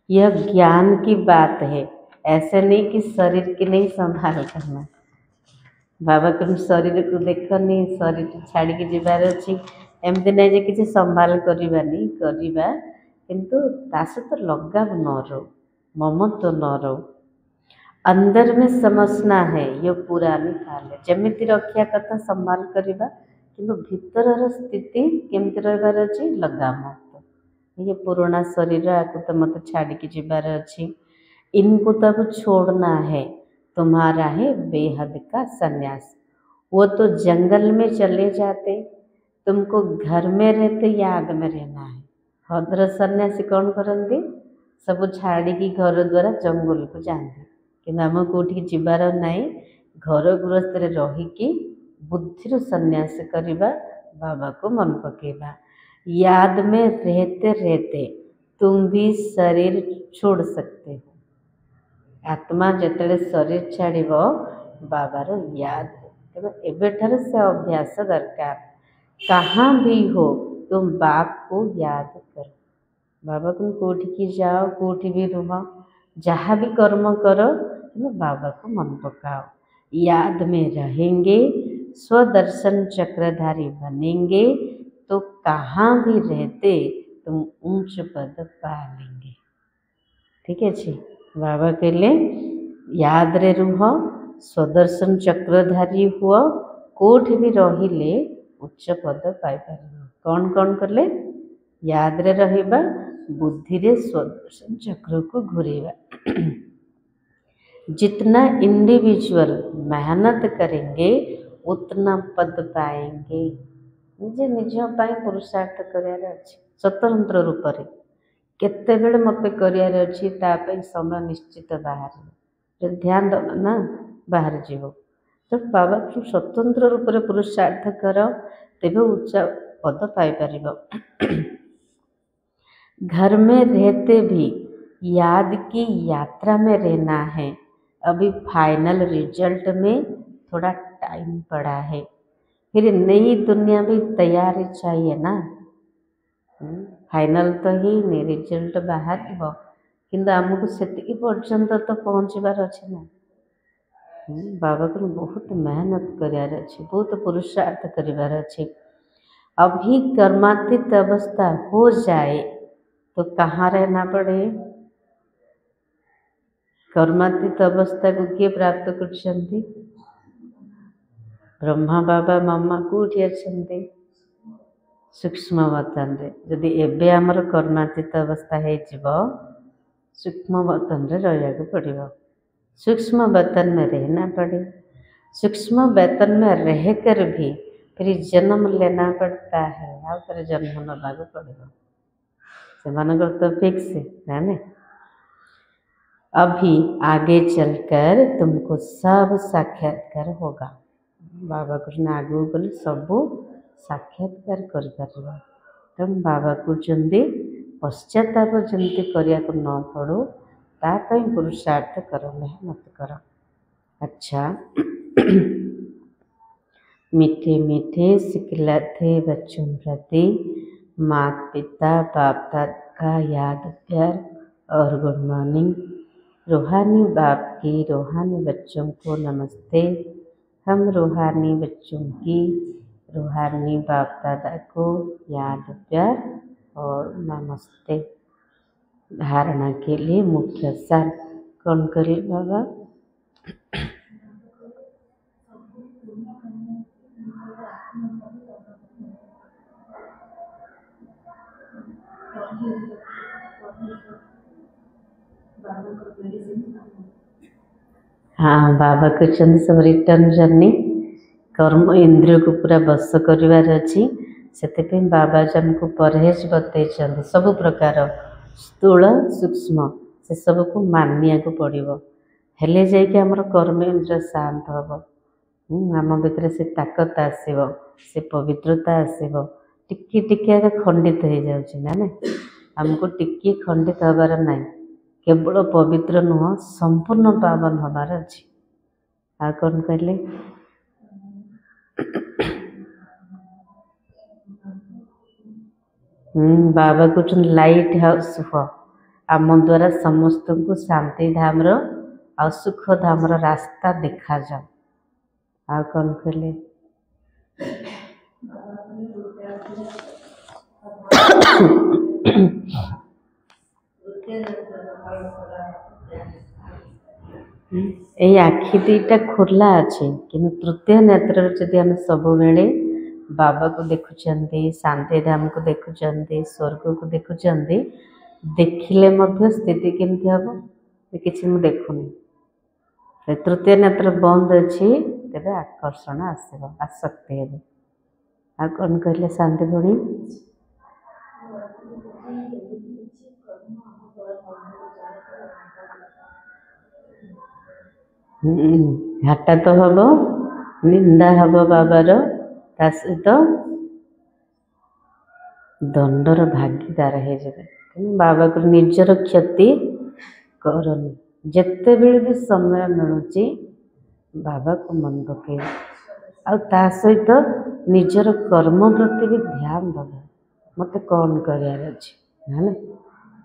यह ज्ञान की बात है, ऐसे नहीं कि शरीर की नहीं संभाल करना। बाबा तुम शरीर को देखनी, शरीर छाड़ी जीवार अच्छी, एमती नहीं जे किसी संभाल करवानी करवा, किंतु ता सहित लगाव न रहो, ममत्व न रहो। अंदर में समझना है ये पुरानी काल है, जमीती रखा कथा संभाल करवा, किंतु भीतर स्थिति केमती रही अच्छी लगाव मत। ये पुराना शरीर आकु तो मत छाड़ी जीवार अच्छी, इनको तब छोड़ना है। तुम्हारा है बेहद का सन्यास। वो तो जंगल में चले जाते, तुमको घर में रहते याद में रहना है। हद्र सन्यासी कौन करती, सब छाड़ी घर द्वारा जंगल को जाते, कि आम कौटी जीवार नाई, घर गृहस्थ रहीकि बुद्धि सन्यास करवा, बाबा को मन पकेबा। याद में रहते रहते तुम भी शरीर छोड़ सकते हो। आत्मा जिते शरीर छाड़ बाबार याद, तेणु एबेठार से अभ्यास दरकार। कहाँ भी हो तुम बाप को याद करो। बाबा तुम कौटी जाओ, कौटी भी रुह, जहाँ भी कर्म करो, तुम बाबा को मन पकाओ। याद में रहेंगे, स्वदर्शन चक्रधारी बनेंगे, तो कहाँ भी रहते तुम ऊंच पद पा लेंगे। ठीक है जी। बाबा कहले याद रे रुह, स्वदर्शन चक्रधारी हुआ, कोठी भी रहिले उच्च पद पाई पार। कौन कौन कले, याद रे रहिबा, बुद्धि रे स्वदर्शन चक्र को घुरेवा। जितना इंडिविजुअल मेहनत करेंगे उतना पद पाएंगे। निजे निज पुरुषार्थ करार अच्छे, स्वतंत्र रूप से केतेबेले मत करार अच्छी, समय निश्चित बाहर जो ध्यान दबा ना बाहर जीव। तो बाबा तुम स्वतंत्र रूप से पुरुषार्थ कर, तेज उच्च पद पाइपर। घर में रहते भी याद की यात्रा में रहना है। अभी फाइनल रिजल्ट में थोड़ा टाइम पड़ा है, फिर नई दुनिया भी तैयारी चाहिए ना। फाइनल तो ही नहीं, रिजल्ट बाहर किंतु आमको से पर्यंत तो पहुँचबार अच्छे ना। बाबा को बहुत मेहनत करार अच्छे, बहुत पुरुषार्थ करार अच्छे। अभी कर्मातीत अवस्था हो जाए तो कहाँ रहना पड़े। कर्मातीत अवस्था को किए प्राप्त कर, ब्रह्मा बाबा मामा कौटी अच्छे, सूक्ष्म बतन रे। जदि एबे आमर कर्मातीत अवस्था हो, सूक्ष्म बतन रे रहिया पड़ो। सूक्ष्म वेतन में रहना पड़े। सूक्ष्म वेतन में रहकर भी फिर जन्म लेना पड़ता है, और फिर जन्म नवा पड़ो। से तो फिक्स है ना। अभी आगे चलकर तुमको सब साक्षात्कार होगा। बाबा कृष्ण आगू गले सबू साक्षात्कार कर पार। तेणु बाबा को जल्दी पश्चाताप जल्दी करने को न पड़ो, तापाई पुरुषार्थ करो, मेहनत करो। अच्छा मीठे मीठे सिखलाते बच्चों प्रति माता पिता बाप दादा का याद प्यार और गुड मॉर्निंग। रूहानी बाप की रूहानी बच्चों को नमस्ते। हम रूहानी बच्चों की रूहानी बाप दादा को याद प्यार और नमस्ते। धारणा के लिए मुख्य सार कौन करे बाबा। हाँ बाबा कहते सब रिटर्न जर्नी, कर्म इंद्रिय को पूरा बस करार अच्छी, से बाबा जन को परहेज बतई सब प्रकार स्थूल सूक्ष्म से सब को मानिया को पड़ो, हेले जाइए आमर कर्म इंद्रिय शांत हम। आम भीतर से ताकत आसब, से पवित्रता आसब। टिके टिके खंडित हो जाऊँ ना, आमको टिके खंडित हबार ना, केवल पवित्र नुह संपूर्ण पावन हबार अच्छी। आ कौन कहले बाबा कहते लाइट हाउस हुआ आम द्वारा समस्त को शांति धाम आ सुख धाम रास्ता देखा जाओ। आ कौन कहले ये आखि दुईटा खोला अच्छे कि तृतीय नेत्र जदि आम सब बेले बाबा को देखुं शांति धाम को देखुं स्वर्ग को देखुं देखिले मध्य स्थिति केमती हम कि मुझे देखुनी तृतीय नेत्र बंद अच्छी तेरे आकर्षण आसब आसक्ति हे आ कौन कहले शांति भणी घाटा तो हम निंदा हम बाबार ता सहित दंडर भागीदार हो जाए बाबा को निजर क्षति करनी जिते बेले भी समय मिलूँ बाबा को मन पके आ सहित निजर कर्म प्रति भी ध्यान दबा मत कौन करार अच्छे है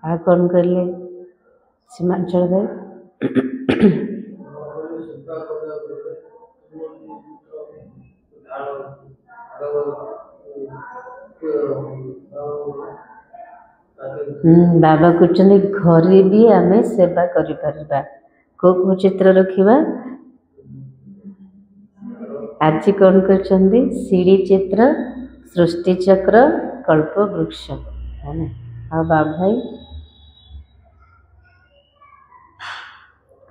आ कौन कहले सीमांचल भाई बाबा कहते घरे भी आम सेवा करिपरिबा को चित्र रखिबा आज कौन कहते सीढ़ी चित्र सृष्टि चक्र कल्प वृक्ष है ना आ बाबा भाई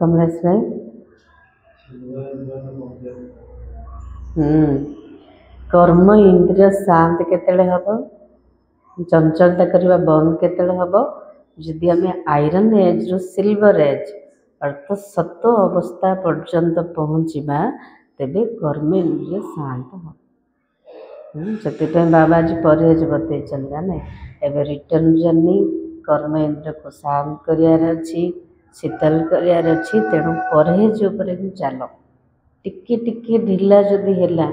कमलेश भाई कर्म इंद्रिय शांत केतले हम चंचलता करवा बंद केतले हम जदि आम आयरन एज रु सिल्वर एज अर्थात सत अवस्था पर्यंत पहुँचवा तेबे कर्म इंद्रिय शांत हम से बाबा आज परहेज बतई जाने एवं रिटर्न जर्नी कर्म इंद्रिय को शांत करार शीतल करार तेणु परहेज उपर ही चल टिके टिके ढिला जदि है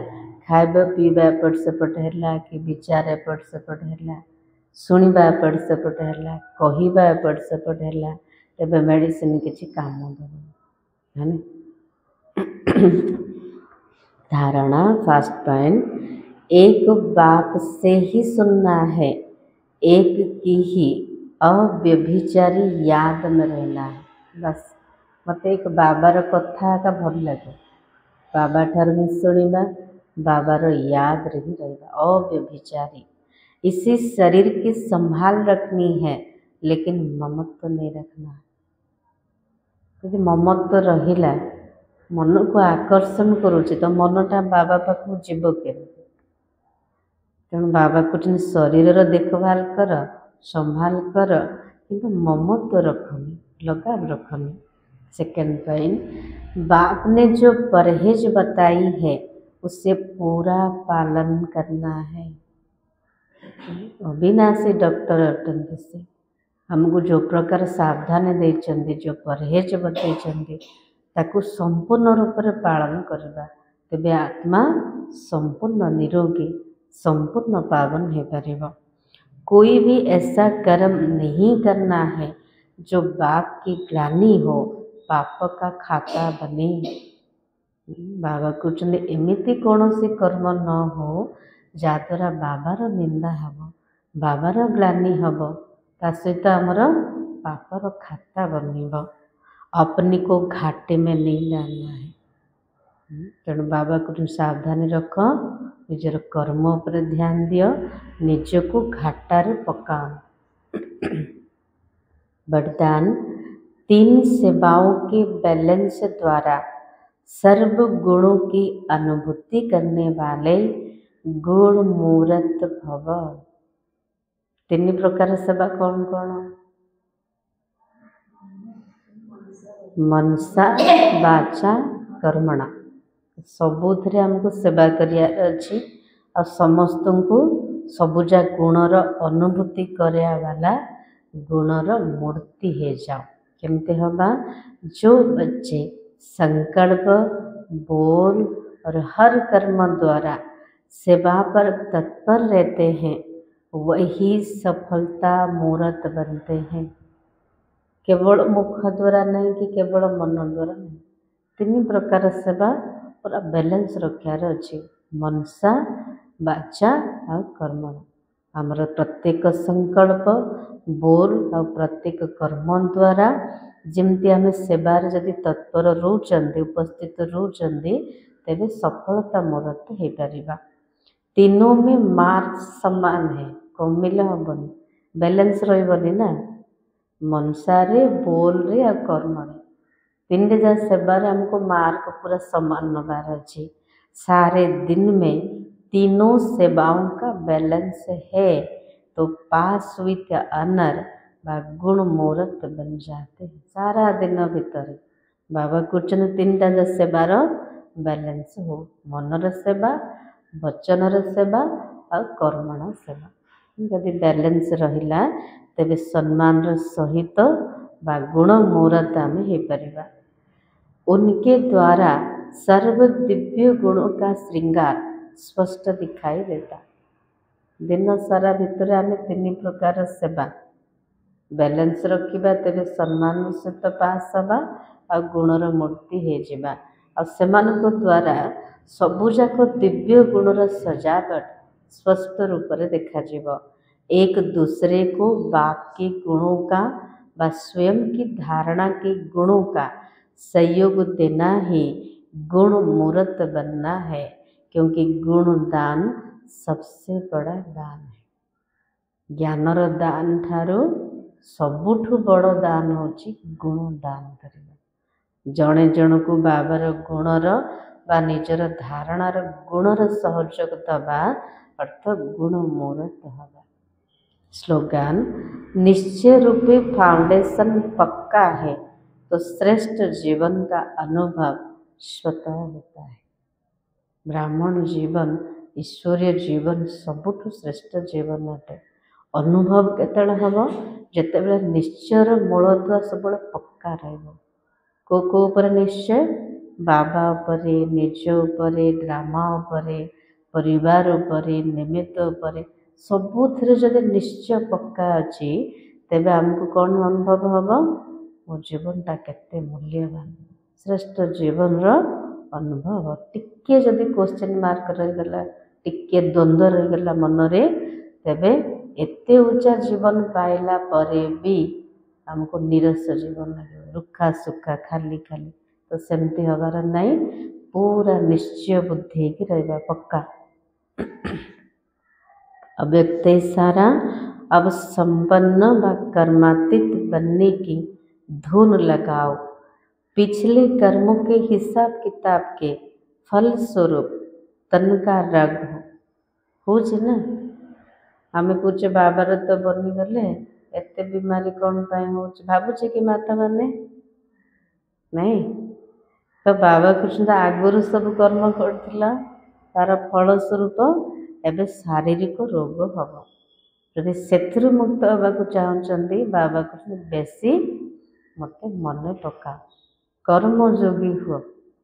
खाଇବା पीवा एपट सेपट है कि विचार एपट सेपट है शुणा एपट सेपट है कहवा एपट सेपट है तेरे मेडिसिन किसी काम दब है धारणा फास्ट पॉइंट एक बाप से ही सुनना है एक की ही अव्यभिचारी याद में रहना है बस मत एक बाबार कथा का भल लगे बाबा ठार भी शुणा बाबार याद रही रहा अव्यभिचारी इसी शरीर की संभाल रखनी है लेकिन ममत्व नहीं रखना यदि ममत्व रहिला मन को आकर्षण करुचे तो मनटा बाबा पाखु जीव के तेणु बाबा कहते शरीर देखभाल कर संभाल कर किंतु ममत्व रखनी लगाव रखनी सेकेंड पॉइंट बाप ने जो परहेज बताई है उसे पूरा पालन करना है अविनाशी डॉक्टर अटंती से हमको जो प्रकार सावधान देते जो परहेज बतई ताकू संपूर्ण रूप से पालन करवा तेबे आत्मा संपूर्ण निरोगी संपूर्ण पावन हो पार कोई भी ऐसा कर्म नहीं करना है जो बाप की ग्लानि हो पाप का खाता बने बाबा कहते एमती कौन सी कर्म न हो जहाद्वारा बाबार निंदा हम बाबार ग्लानि हम ता सहित आमर पापर खाता बनब अपने को घाटे में नहीं लाना है तेणु बाबा को सावधानी रख निजर कर्म पर ध्यान दियो निजको घाटारे पकाओ वरदान 3 सेवाओं के बैलेंस द्वारा सर्व गुणों की अनुभूति करने वाले गुण मूर्त भव 3 प्रकार सेवा कौन कौन मनसा वाचा कर्मणा सबुथ आमको सेवा करार अच्छी आ समस्त को सबुजा गुणर अनुभूति कराया वाला गुणर मूर्ति हो जाओ केमते हवा जो बच्चे संकल्प बोल और हर कर्म द्वारा सेवा पर तत्पर रहते हैं वही सफलता मूर्त बनते हैं। केवल मुख द्वारा नहीं कि केवल मन द्वारा नहीं, तीन प्रकार सेवा पूरा बैलेंस रखार अच्छे मनसा वाचा आ कर्म। आमर प्रत्येक संकल्प बोल आ प्रत्येक कर्म द्वारा जमती आम सेवार जदि तत्पर रोचंदी उपस्थित रोचंदी तेबे सफलता मूर्त हो पारिबा। तीनों में मार्क समान है, कमिले हेनी, बैलेंस रही ना मनसारे बोल रे आ कर्म रे तीन जा सेवार हमको मार्क पूरा समान नबार अच्छे। सारे दिन में तीनों सेवाओं का बैलेंस है तो पास विथ अनर व गुण मूर्त बन जाते हैं। सारा दिन भीतर बाबा कहते तीन टा सेवार बैलेंस हो, मनर सेवा, वचनर सेवा और कर्मण सेवा। जदि बैलेंस रहिला तेबे सम्मान सहित बा गुण मूर्त आम हो पारिबा। उनके द्वारा सर्व दिव्य गुणों का श्रृंगार स्पष्ट दिखाई देता। दिन सारा भितर आम तीन प्रकार सेवा बैलेंस रखा तेरे सम्मान सहित पास हवा आ गुणर मूर्ति हो द्वारा सबुजाक दिव्य गुणर सजावट स्पष्ट रूप से देखा। एक दूसरे को बाप के गुणों का व स्वयं की धारणा के गुणों का सहयोग देना ही गुण मूर्त बनना है, क्योंकि गुण दान सबसे बड़ा दान है। ज्ञानर दान ठारो सबुठु बड़ दान होची गुण दान करना। जड़े जन को बाबार गुणर बा निजर धारणार गुणर सहयोग दबा अर्थ गुण मूर्त हवा। स्लोगान निश्चय रूपे फाउंडेशन पक्का है तो श्रेष्ठ जीवन का अनुभव स्वतः होता है। ब्राह्मण जीवन ईश्वरीय जीवन सबुठु श्रेष्ठ जीवन अटे। अनुभव केतବେଳେ हम जितेबाला निश्चयर मूलदुआ सब पक्का रहिबो। को ऊपर निश्चय बाबा उपरे, निज उपरे, ड्रामा उपरे, परिवार उपरे, निमित्त उपरे सबुथिरे जदि निश्चय पक्का अच्छी तेबे आमको कौन अनुभव हम मो जीवनटा केते मूल्यवान श्रेष्ठ जीवन अनुभव। टिके जदि क्वेश्चन मार्क रहीगला, टिके द्वंद्व रहीगला मनरे तेबे एते ऊंचा जीवन पाइला परे भी हमको निरस जीवन लगे, रुखा सुखा खाली खाली। तो सेमती हबार नहीं, पूरा निश्चय बुद्धि की रहिबा पक्का। अव्यक्त सारा अब संपन्न व कर्मातीत बनने की धुन लगाओ। पिछले कर्मों के हिसाब किताब के फल स्वरूप तन का राग हो ना। आम कहे बाबार तो बनीगले एते बीमारी कौन पाई हो भावुचे कि माता माने नहीं। तो बाबा कहते आगुरी सब कर्म करथिला तार फल स्वरूप एबे शारीरिक रोग हम। जदि से मुक्त होगा चाहते बाबा कहते बेसी मत मन पका कर्मयोगी हुआ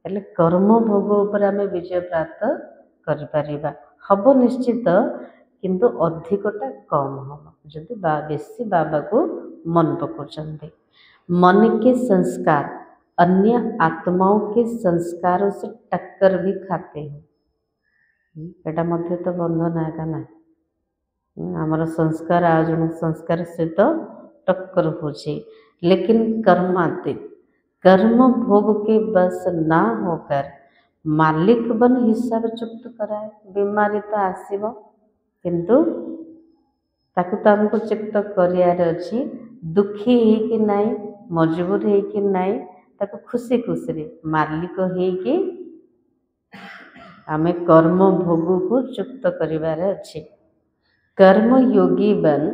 हेले कर्म भोग उपर आम विजय प्राप्त करिपरिबा। हम निश्चित किंतु अधिकटा कम हम जदि बेसी बाबा को मन पकाउछन्ते। मन के संस्कार अन्य आत्माओं के संस्कारों से टक्कर भी खाते हैं। एटा मध्य तो बंधन है ना, आमर संस्कार आज जन संस्कार सहित टक्कर हो। लेकिन कर्मातीत कर्म भोग के बस ना होकर मालिक बन हिसाब चुक्त कराए। बीमारी तो आसब किंतु ताकू तो आमको चुक्त करार अच्छी। दुखी है कि नहीं, मजबूर है कि नहीं, ताकू खुशी खुशी मालिक है कि आमे कर्म भोग को चुक्त करिवार अच्छे। कर्म योगी बन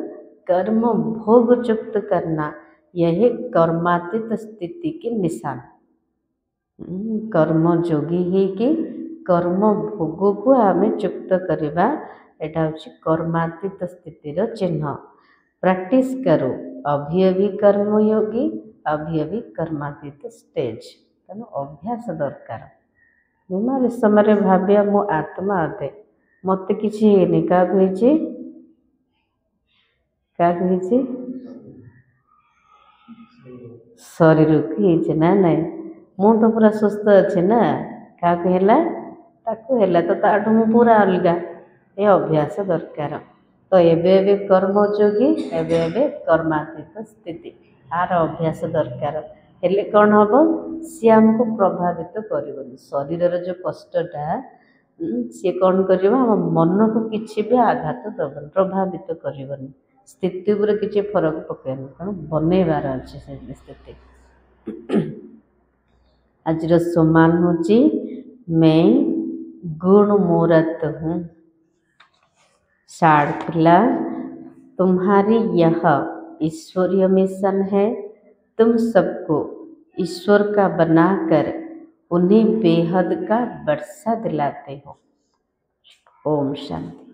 कर्म भोग चुक्त करना यह कर्मातीत स्थिति के निशान। कर्म योगी है कि कर्म भोग को आमे चुक्त करिबा एटा होछि कर्मातीत स्थितिर चिन्ह। प्रैक्टिस करो अभी अभी कर्म योगी अभी अभी कर्मातीत स्टेज। तेणु अभ्यास दरकार। बीमारी समय भाव्या मो आत्मा अटे मत किसी क्या क्या कही शरीर की ना नहीं मु तो पूरा सुस्थ अच्छे ना क्या है तो ताठू मु पूरा अलग ये अभ्यास दरकार तो एबे एबे कर्मयोगी एबे एबे कर्मातीत स्थिति आर अभ्यास दरकार हेले कौन हम सी आमको प्रभावित करबनी शरीर जो कष्टटा सी कौन कर मन को किसी भी आघात दबन प्रभावित करबनी स्थिति उपर किसी फरक पकेनि कारण बनैबार अच्छे से स्थिति आज सम्मान होची मैं गुण मूर्त हूँ साढ़ला तुम्हारी यह ईश्वरीय मिशन है तुम सबको ईश्वर का बनाकर उन्हें बेहद का वर्षा दिलाते हो। ओम शांति।